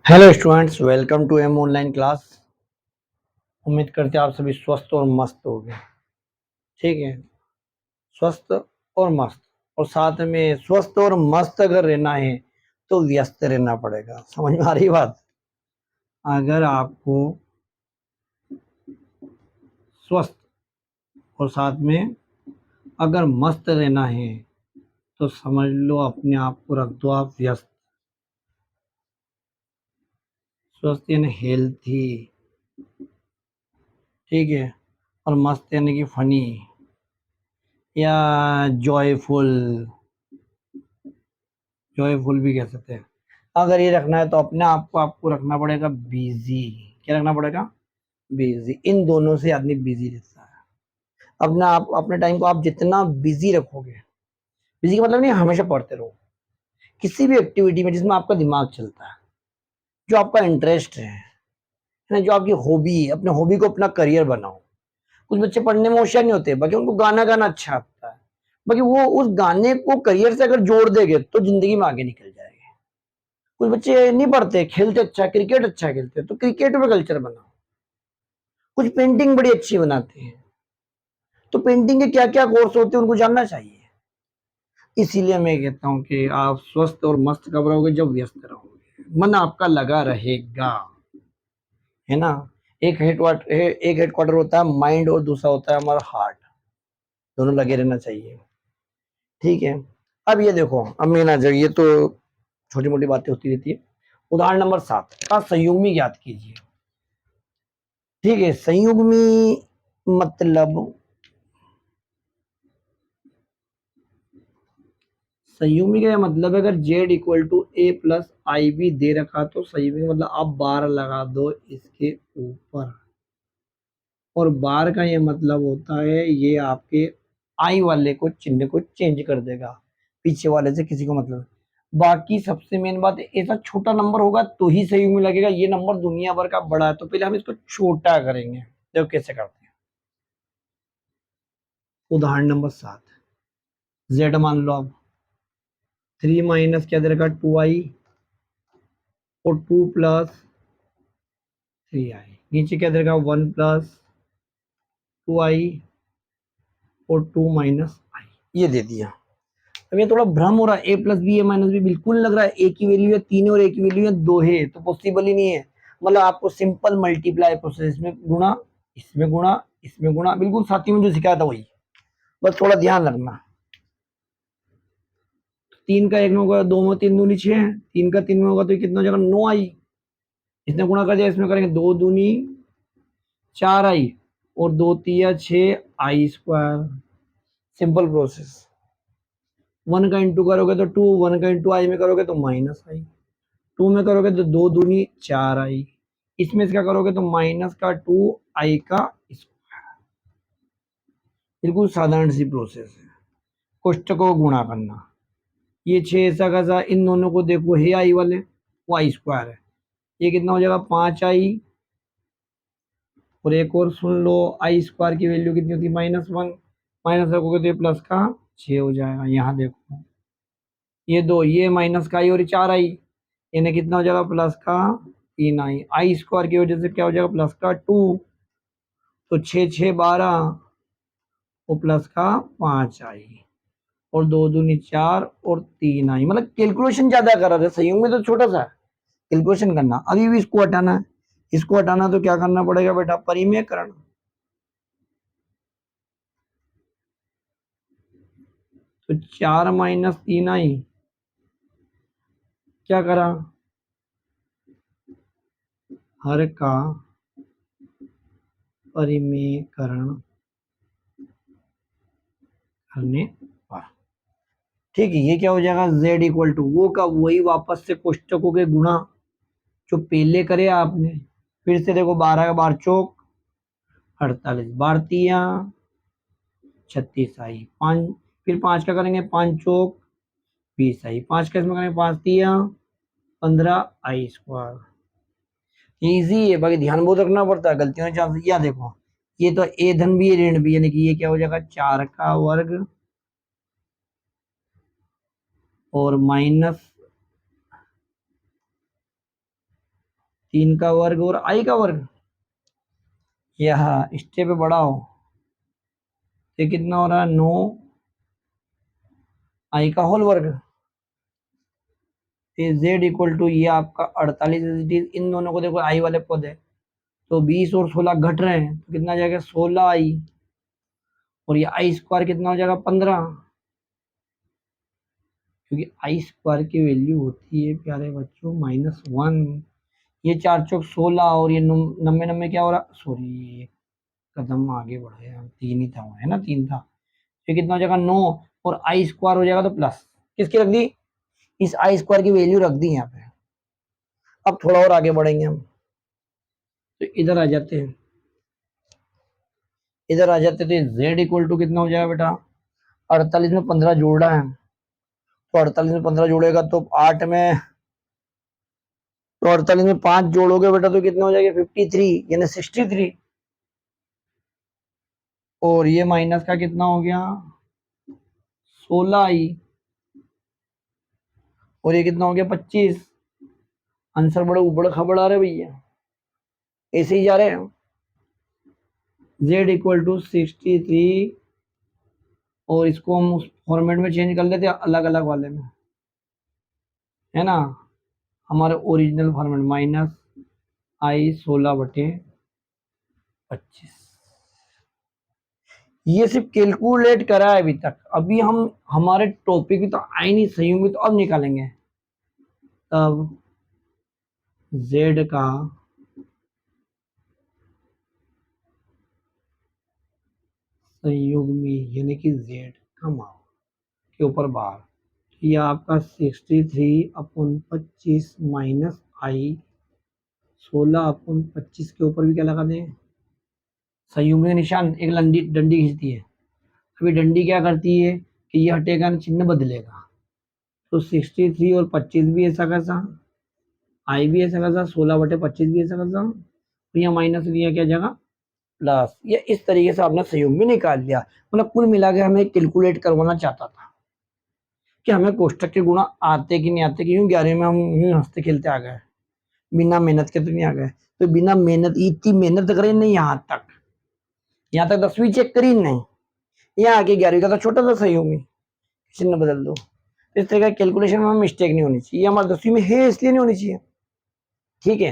Hello students, welcome to M online class. उम्मीद करते हैं आप सभी स्वस्थ और मस्त होंगे। ठीक है, स्वस्थ और मस्त। और साथ में स्वस्थ और मस्त अगर रहना है तो व्यस्त रहना पड़ेगा। समझ में आ रही बात? अगर आपको स्वस्थ और साथ में अगर मस्त रहना है तो समझ लो अपने आप को रख दो आप व्यस्त। स्वस्थ यानी हेल्थी, ठीक है, और मस्त यानी कि फनी या जॉयफुल। जॉयफुल भी कह सकते हैं। अगर ये रखना है तो अपने आप को आपको रखना पड़ेगा बिजी। क्या रखना पड़ेगा? बिजी। इन दोनों से आदमी बिजी रहता है। अपना आप अपने टाइम को आप जितना बिजी रखोगे, बिजी का मतलब नहीं हमेशा पढ़ते रहो, किसी भी एक्टिविटी में जिसमें आपका दिमाग चलता है, जो आपका इंटरेस्ट है ना, जो आपकी हॉबी है, अपने हॉबी को अपना करियर बनाओ। कुछ बच्चे पढ़ने में होशियार नहीं होते, बाकी उनको गाना गाना अच्छा आता है, बाकी वो उस गाने को करियर से अगर जोड़ देंगे तो जिंदगी में आगे निकल जाएंगे। कुछ बच्चे नहीं पढ़ते, खेलते अच्छा, क्रिकेट अच्छा खेलते, तो क्रिकेट में कल्चर बनाओ। कुछ पेंटिंग बड़ी अच्छी बनाते हैं, तो पेंटिंग के क्या क्या कोर्स होते हैं उनको जानना चाहिए। इसीलिए मैं कहता हूँ कि आप स्वस्थ और मस्त कब रहोगे? जब व्यस्त रहोगे, मन आपका लगा रहेगा, है ना। एक हेडक्वार्टर होता है माइंड और दूसरा होता है हमारा हार्ट। दोनों लगे रहना चाहिए। ठीक है, अब ये देखो, अब मैं ना जब ये तो छोटी मोटी बातें होती रहती है। उदाहरण नंबर 7 का संयुग्मी ज्ञात कीजिए। ठीक है, संयुग्मी मतलब संयुग्मी का मतलब है, अगर z equal to A plus I B दे रखा तो संयुग्मी का मतलब आप बार लगा दो इसके ऊपर। और बार का ये मतलब होता है ये आपके आई वाले को चिन्ह को चेंज कर देगा, पीछे वाले से किसी को मतलब। बाकी सबसे मेन बात है, ऐसा छोटा नंबर होगा तो ही संयुग्मी लगेगा। ये नंबर दुनिया भर का बड़ा है, तो पहले हम इसको छोटा करेंगे। देखो कैसे करते हैं। उदाहरण नंबर 7, z मान लो आप 3 माइनस क्या दे रखा 2i और 2 प्लस 3i, नीचे क्या दे रखा 1 प्लस 2i और 2 माइनस आई, ये दे दिया। अब ये थोड़ा भ्रम हो रहा है, ए प्लस बी ए माइनस बी बिल्कुल लग रहा है ए की वैल्यू है 3 और ए की वैल्यू है 2 है, तो पॉसिबल ही नहीं है। मतलब आपको सिंपल मल्टीप्लाई प्रोसेस, इसमें गुणा, इसमें गुणा, इसमें गुणा, बिल्कुल साथी में जो सिखाया था वही, बस थोड़ा ध्यान रखना। 3 का 1 में होगा, 2 में 3 दूनी 6, 3 का 3 में होगा तो ये कितना हो जाएगा 9i। इसने गुणा कर दिया, इसमें करेंगे 2 दूनी 4i और 2 तिया 6i स्क्वायर। Simple process. 1 का इंटू करोगे तो 2, 1 का इंटू आई में करोगे तो माइनस आई, 2 में करोगे तो 2 दूनी 4i, इसमें इसका करोगे तो माइनस का 2i का स्क्वायर। बिल्कुल साधारण सी प्रोसेस है, कोष्टकों को गुणा करना। ये 6 ऐसा कैसा, इन दोनों को देखो, हे आई वाले, वो आई स्क्वायर है, ये कितना हो जाएगा 5i। और एक और सुन लो, आई स्क्वायर की वैल्यू कितनी होती है -1, माइनस रखोगे तो ये प्लस का 6 हो जाएगा। यहाँ देखो, ये 2, ये माइनस का आई और ये 4i, इन्हें कितना हो जाएगा प्लस का 3i। आई स्क्वायर की वजह से क्या हो जाएगा प्लस का 2, तो 6 6 12 और प्लस का 5i और 2 दूनी 4 और 3i। मतलब कैलकुलेशन ज्यादा कर रहा था, संयुग में तो छोटा सा कैलकुलेशन करना। अभी भी इसको हटाना है, इसको हटाना तो क्या करना पड़ेगा बेटा, परिमेयकरण। तो 4 माइनस 3i क्या करा, हर का परिमेयकरण करने पर। ठीक है, ये क्या हो जाएगा z इक्वल टू वो का वही वापस से कोष्टकों के गुणा जो पहले करे आपने। फिर से देखो, 12 का 12 चौक 48, 12 तिया 36 आई, 5, फिर 5 का करेंगे 5 चौक 20 आई, 5 का इसमें करेंगे 5 तिया 15 आई स्क्वायर। इजी है, बाकी ध्यान बहुत रखना पड़ता है, गलतियों के चांस। या देखो, ये तो ए धन भी है ऋण भी, यानी कि ये क्या हो जाएगा 4 का वर्ग और माइनस 3 का वर्ग और आई का वर्ग, यहाँ स्टेप पे बड़ा हो, ये कितना हो रहा है 9 आई का होल वर्ग, जेड इक्वल टू ये आपका 48, इन दोनों को देखो आई वाले पद है, तो 20 और 16 घट रहे हैं, तो कितना आ जाएगा 16 आई, और ये आई स्क्वायर कितना हो जाएगा 15, क्योंकि आई स्क्वायर की वैल्यू होती है प्यारे बच्चों -1। ये 4 चौक 16 और ये नब्बे नब्बे क्या हो रहा, सॉरी कदम आगे बढ़े हम, 3 ही था है ना, 3 था, ये कितना हो जाएगा 9, और आई स्क्वायर हो जाएगा तो प्लस, किसकी रख दी, इस आई स्क्वायर की वैल्यू रख दी यहाँ पे। अब थोड़ा और आगे बढ़ेंगे हम, तो इधर आ जाते हैं, इधर आ जाते थे, z इक्वल टू कितना हो जाएगा बेटा, 48 में 15 जोड़ा है, तो 48 में 15 जोड़ेगा तो 8 में, तो 48 में 5 जोड़ोगे बेटा तो कितना हो जाएगा 53, यानी 63, और ये माइनस का कितना हो गया 16 आई, और ये कितना हो गया 25, आंसर बड़े ऊबड़ खबड़ आ रहे भैया, ऐसे ही जा रहे हैं। z इक्वल टू 63, और इसको हम उस फॉर्मेट में चेंज कर लेते हैं अलग अलग वाले में, है ना, हमारे ओरिजिनल फॉर्मेट माइनस आई 16/25, ये सिर्फ कैलकुलेट करा है अभी तक, अभी हम हमारे टॉपिक भी तो आए नहीं सही होंगे, तो अब निकालेंगे, तब z का संयुग्मी यानी कि z का मान के ऊपर बार, ये आपका 63/25 माइनस आई 16/25 के ऊपर भी क्या लगा दें, संयुग्मी का निशान, एक डंडी डंडी खींचती है, अभी डंडी क्या करती है कि ये हटेगा चिन्ह बदलेगा, तो 63 और 25 भी ऐसा कैसा, आई भी ऐसा कैसा, 16/25 भी ऐसा कैसा, तो यहाँ माइनस दिया क्या जगह प्लस, ये इस तरीके से आपने संयुग में निकाल दिया, मतलब कुल मिला के हमें कैलकुलेट करवाना चाहता था कि हमें कोष्टक के गुणा आते कि नहीं आते, क्यों 11वीं में हम यूं हंसते खेलते आ गए, बिना मेहनत के तो नहीं आ गए, तो बिना मेहनत, इतनी मेहनत करें नहीं, यहाँ तक 10वीं चेक करी नहीं, यहाँ आके 11वीं का तो छोटा सा संयुग में चिन्ह बदल दो, इस तरह का कैलकुलेशन में मिस्टेक नहीं होनी चाहिए, हमारे 10वीं में है इसलिए नहीं होनी चाहिए, ठीक है।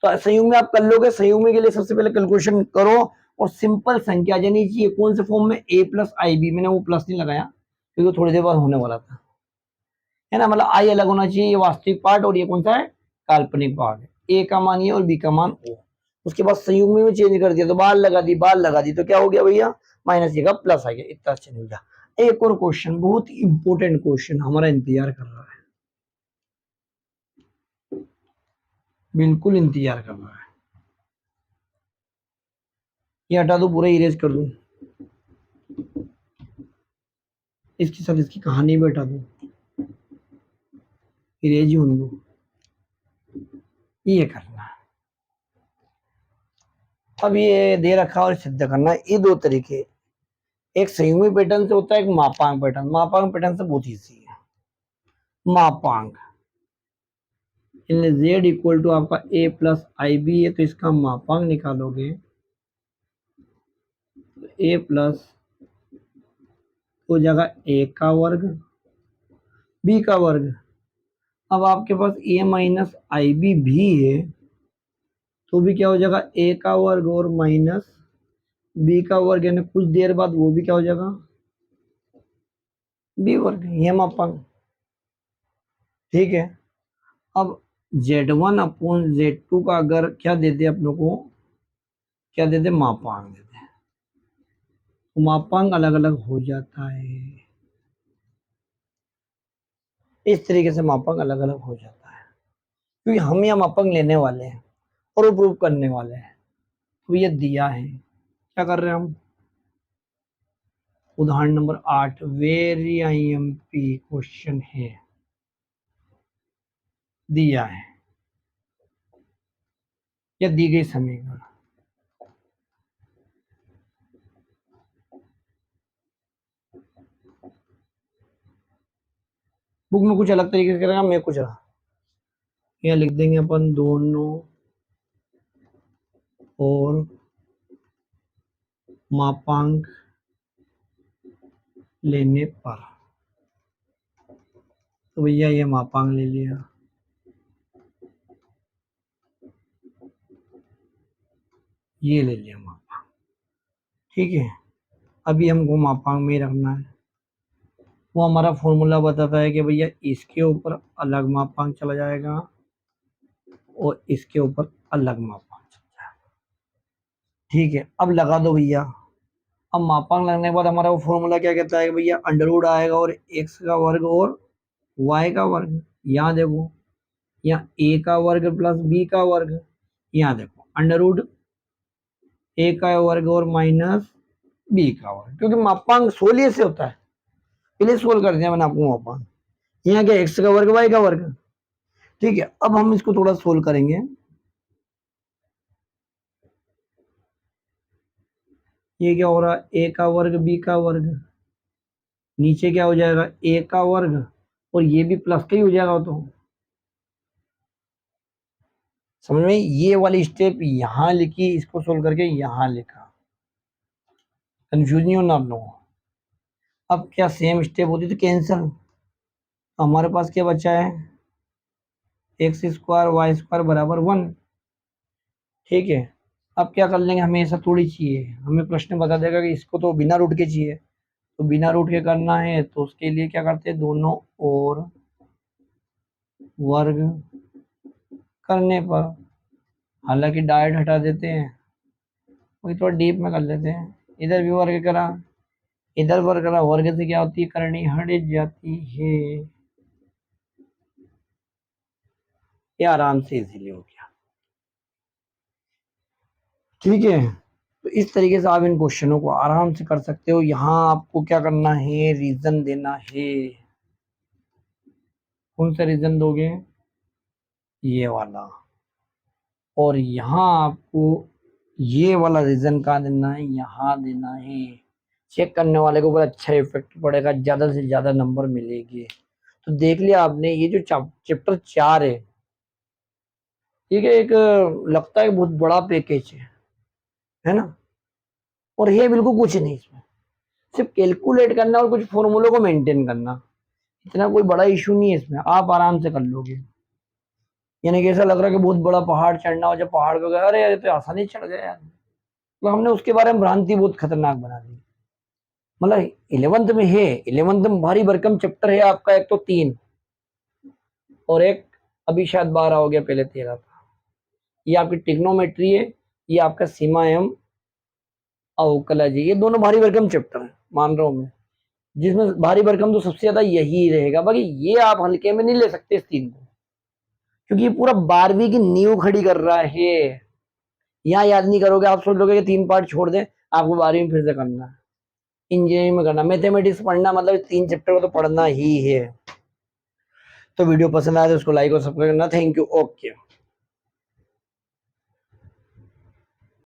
तो संयुग में आप कर लोगे, संयुग में के लिए सबसे पहले कैलकुलेशन करो, और सिंपल संख्या जानी चाहिए कौन से फॉर्म में, a प्लस आई बी, मैंने वो प्लस नहीं लगाया क्योंकि थोड़ी देर बाद होने वाला था, है ना, मतलब आई अलग होना चाहिए, ये वास्तविक पार्ट और ये कौन सा है काल्पनिक पार्ट है, ए का मान ये और बी का मान ओ, उसके बाद संयुग में चेंज कर दिया तो बार लगा दी तो क्या हो गया भैया माइनस का प्लस आ गया, इतना चेंज हो गया। एक और क्वेश्चन, बहुत इंपॉर्टेंट क्वेश्चन हमारा इंतजार कर रहा है, बिल्कुल इंतजार कर रहा है, ये हटा दो पूरा इरेज कर दूं, इसके साथ इसकी कहानी भी हटा दूं, इरेज ही होने दो, ये करना है। अब ये दे रखा और सिद्ध करना, ये दो तरीके, एक संयुग्मी पैटर्न से होता है, एक मापांक पैटर्न, मापांक पैटर्न से बहुत ईजी है, मापांक z इक्वल टू आपका a प्लस आई बी है, तो इसका मापांक निकालोगे तो a प्लस हो जाएगा a का वर्ग b का वर्ग, अब आपके पास a माइनस आई बी भी है, तो भी क्या हो जाएगा a का वर्ग और माइनस b का वर्ग, यानी कुछ देर बाद वो भी क्या हो जाएगा b वर्ग, ये मापांक, ठीक है। अब z1/z2 का अगर क्या देते अपनों को, क्या देते मापांक देते, तो मापांक अलग अलग हो जाता है, इस तरीके से मापांक अलग अलग हो जाता है, क्योंकि हम यह मापांक लेने वाले हैं और प्रूव करने वाले हैं, तो ये दिया है, क्या कर रहे हैं हम, उदाहरण नंबर 8 वेरी आईएमपी क्वेश्चन है, दिया है, या दी गई समीकरण, बुक में कुछ अलग तरीके से करेगा, मैं कुछ, यह लिख देंगे अपन दोनों और मापांक लेने पर, तो भैया ये मापांक ले लिया, ये ले लिया मापांक, ठीक है। अभी हमको मापांक में रखना है, वो हमारा फॉर्मूला बताता है कि भैया इसके ऊपर अलग मापांक चला जाएगा और इसके ऊपर अलग मापांक चला जाएगा, ठीक है। अब लगा दो भैया। अब मापांक लगने के बाद हमारा वो फॉर्मूला क्या कहता है कि भैया अंडर रूट आएगा और एक्स का वर्ग और वाई का वर्ग, यहाँ देखो, यहाँ ए का वर्ग प्लस बी का वर्ग, यहाँ देखो अंडर रूट ए का वर्ग और माइनस बी का वर्ग, क्योंकि मापांक 16 से होता है, पहले सोल्व कर दिया मैंने आपको मापांक। यहाँ क्या एक्स का वर्ग वाई का वर्ग, ठीक है। अब हम इसको थोड़ा सोल्व करेंगे। ये क्या हो रहा है, ए का वर्ग बी का वर्ग, नीचे क्या हो जाएगा ए का वर्ग और ये भी प्लस का ही हो जाएगा, तो समझ में, ये वाली स्टेप यहाँ लिखी, इसको सोल्व करके यहाँ लिखा, कंफ्यूज नहीं होना आप लोगों को। अब क्या सेम स्टेप होती तो कैंसल, तो हमारे पास क्या बचा है, एक्स स्क्वायर वाई स्क्वायर बराबर 1, ठीक है। अब क्या कर लेंगे, हमें ऐसा थोड़ी चाहिए, हमें प्रश्न बता देगा कि इसको तो बिना रूट के चाहिए, तो बिना रूट के करना है तो उसके लिए क्या करते हैं, दोनों और वर्ग करने पर, हालांकि डायरेक्ट हटा देते हैं, वही थोड़ा डीप में कर लेते हैं, इधर भी वर्ग करा इधर वर्ग करा, वर्ग से क्या होती है, करनी हट जाती है, ये आराम से इजीली हो गया, ठीक है। तो इस तरीके से आप इन क्वेश्चनों को आराम से कर सकते हो। यहाँ आपको क्या करना है, रीजन देना है। कौन सा रीजन दोगे, ये वाला, और यहाँ आपको ये वाला रीजन कहाँ देना है, यहाँ देना है। चेक करने वाले को ऊपर अच्छा इफेक्ट पड़ेगा, ज्यादा से ज्यादा नंबर मिलेंगे। तो देख लिया आपने, ये जो चैप्टर 4 है, एक लगता है बहुत बड़ा पैकेज है ना, और ये बिल्कुल कुछ नहीं, इसमें सिर्फ कैलकुलेट करना और कुछ फॉर्मूलों को मेंटेन करना, इतना कोई बड़ा इशू नहीं है इसमें, आप आराम से कर लोगे। यानी कि ऐसा लग रहा है कि बहुत बड़ा पहाड़ चढ़ना हो, जब पहाड़ पे गए अरे यार तो आसानी चढ़ गया यार, तो हमने उसके बारे में भ्रांति बहुत खतरनाक बना दी। मतलब 11th में है, 11th में भारी भरकम चैप्टर है आपका, एक तो 3 और एक अभी शायद 12 हो गया, पहले 13 था। ये आपकी ट्रिग्नोमेट्री है, ये आपका सीमा एवं अवकलज, ये दोनों भारी भरकम चैप्टर है, मान रहा हूं मैं, जिसमें भारी भरकम तो सबसे ज्यादा यही रहेगा। बाकी ये आप हल्के में नहीं ले सकते इस 3 को, क्योंकि ये पूरा 12वीं की नींव खड़ी कर रहा है। यहाँ याद नहीं करोगे, आप सोच लोगे कि 3 पार्ट छोड़ दें, आपको 12वीं में फिर से करना है, इंजीनियरिंग में करना, मैथमेटिक्स पढ़ना मतलब 3 चैप्टर को तो पढ़ना ही है। तो वीडियो पसंद आया तो उसको लाइक और सब्सक्राइब करना। Thank you, okay.